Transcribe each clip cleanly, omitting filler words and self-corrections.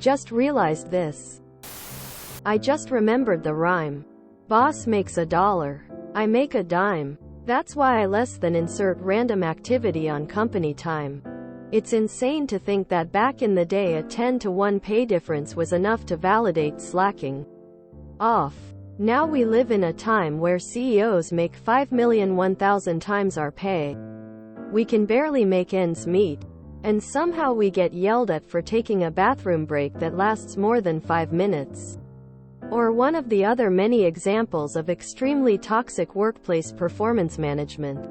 Just realized this. I just remembered the rhyme. Boss makes $1. I make a dime. That's why I less than insert random activity on company time. It's insane to think that back in the day a 10-to-1 pay difference was enough to validate slacking off. Now we live in a time where CEOs make 5,001,000 times our pay. We can barely make ends meet. And somehow we get yelled at for taking a bathroom break that lasts more than 5 minutes. Or one of the other many examples of extremely toxic workplace performance management.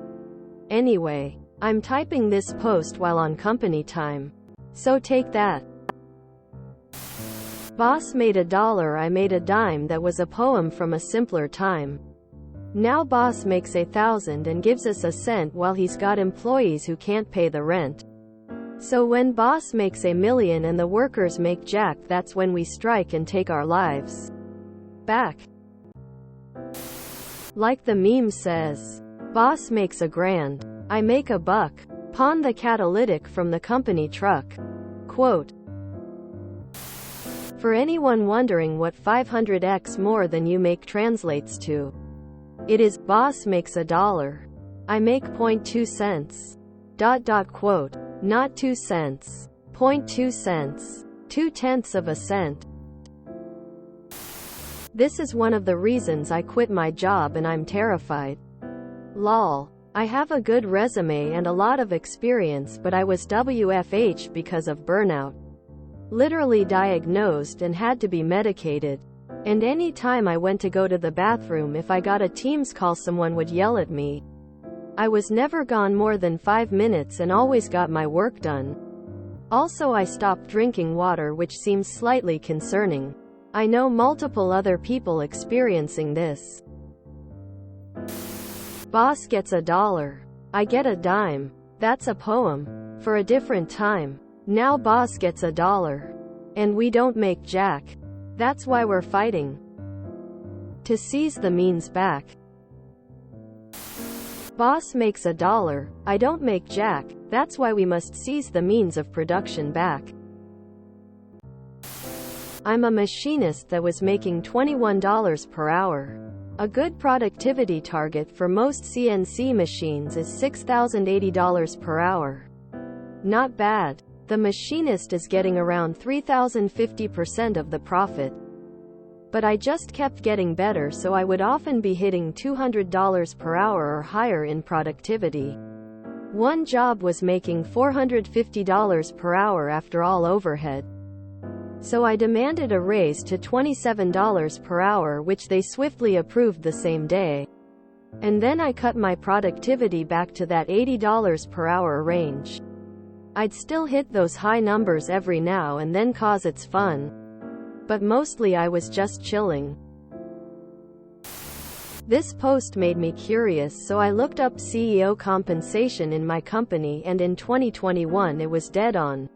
Anyway, I'm typing this post while on company time. So take that. Boss made $1, I made a dime. That was a poem from a simpler time. Now boss makes 1,000 and gives us a cent while he's got employees who can't pay the rent. So when boss makes $1 million and the workers make jack, that's when we strike and take our lives back. Like the meme says, boss makes $1,000. I make $1. Pawn the catalytic from the company truck. Quote. For anyone wondering what 500x more than you make translates to, it is, boss makes $1. I make 0.2 cents. Quote. Not 2 cents. 0.2 cents. 0.2 of a cent. This is one of the reasons I quit my job and I'm terrified. Lol. I have a good resume and a lot of experience, but I was WFH because of burnout. Literally diagnosed and had to be medicated. And any time I went to go to the bathroom, if I got a Teams call, someone would yell at me. I was never gone more than 5 minutes and always got my work done. Also, I stopped drinking water, which seems slightly concerning. I know multiple other people experiencing this. Boss gets $1. I get a dime. That's a poem for a different time. Now boss gets $1. And we don't make jack. That's why we're fighting to seize the means back. Boss makes $1. I don't make jack. That's why we must seize the means of production back. I'm a machinist that was making $21 per hour. A good productivity target for most CNC machines is $6,080 per hour. Not bad. The machinist is getting around 3,050% of the profit. But I just kept getting better, so I would often be hitting $200 per hour or higher in productivity. One job was making $450 per hour after all overhead. So I demanded a raise to $27 per hour, which they swiftly approved the same day. And then I cut my productivity back to that $80 per hour range. I'd still hit those high numbers every now and then 'cause it's fun. But mostly I was just chilling. This post made me curious, so I looked up CEO compensation in my company, and in 2021 it was dead on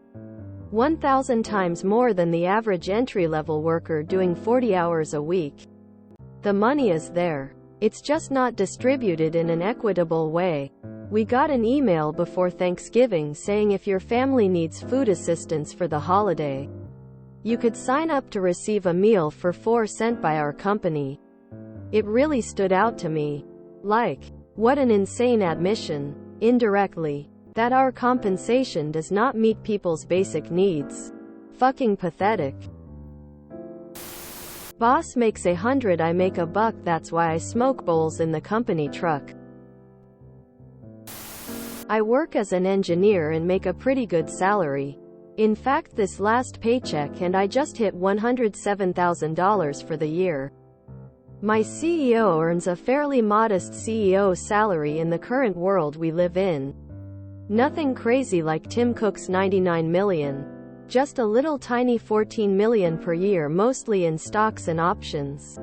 1,000 times more than the average entry-level worker doing 40 hours a week. The money is there. It's just not distributed in an equitable way. We got an email before Thanksgiving saying if your family needs food assistance for the holiday, you could sign up to receive a meal for 4 cents by our company. It really stood out to me. Like, what an insane admission, indirectly, that our compensation does not meet people's basic needs. Fucking pathetic. Boss makes $100, I make $1. That's why I smoke bowls in the company truck. I work as an engineer and make a pretty good salary. In fact, this last paycheck and I just hit $107,000 for the year. My CEO earns a fairly modest CEO salary in the current world we live in. Nothing crazy like Tim Cook's $99 million. Just a little tiny $14 million per year, mostly in stocks and options.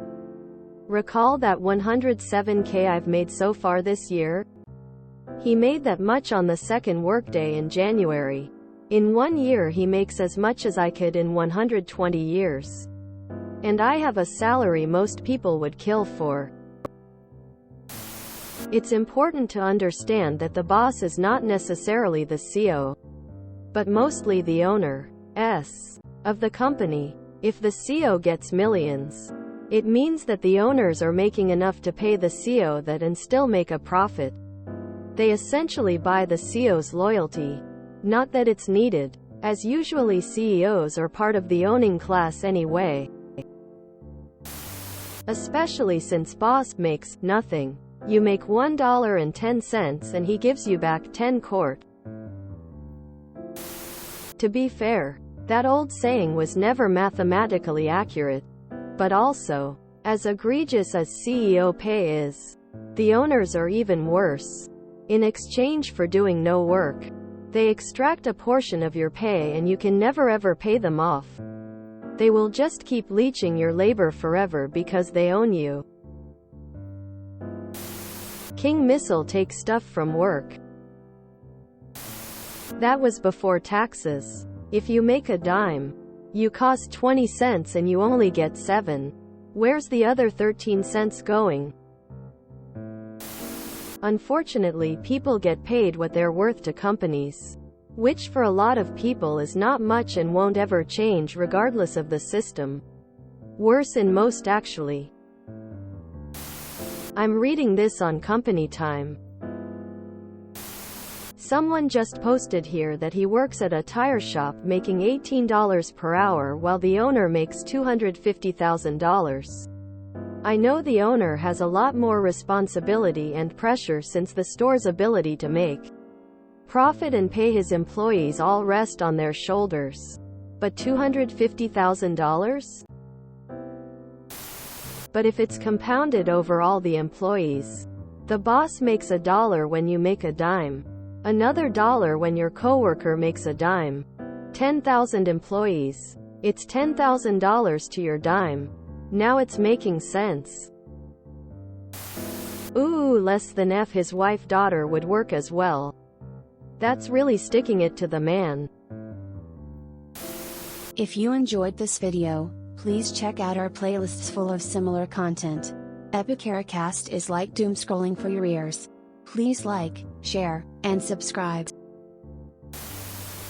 Recall that $107K I've made so far this year? He made that much on the second workday in January. In 1 year he makes as much as I could in 120 years. And I have a salary most people would kill for. It's important to understand that the boss is not necessarily the CEO, but mostly the owner. of the company. If the CEO gets millions, it means that the owners are making enough to pay the CEO that and still make a profit. They essentially buy the CEO's loyalty. Not that it's needed, as usually CEOs are part of the owning class anyway. Especially since boss makes nothing. You make $1.10 and he gives you back 10 quart. To be fair, that old saying was never mathematically accurate. But also, as egregious as CEO pay is, the owners are even worse. In exchange for doing no work, they extract a portion of your pay and you can never ever pay them off. They will just keep leeching your labor forever because they own you. King Missile takes stuff from work. That was before taxes. If you make a dime, you cost 20 cents and you only get 7. Where's the other 13 cents going? Unfortunately, people get paid what they're worth to companies, which for a lot of people is not much and won't ever change regardless of the system. Worse in most actually. I'm reading this on Company Time. Someone just posted here that he works at a tire shop making $18 per hour while the owner makes $250,000. I know the owner has a lot more responsibility and pressure since the store's ability to make profit and pay his employees all rest on their shoulders. But $250,000? But if it's compounded over all the employees, the boss makes $1 when you make a dime. Another $1 when your coworker makes a dime. 10,000 employees. It's $10,000 to your dime. Now it's making sense. Ooh, less than F his wife daughter would work as well. That's really sticking it to the man. If you enjoyed this video, please check out our playlists full of similar content. Epicaricast is like doom scrolling for your ears. Please like, share, and subscribe.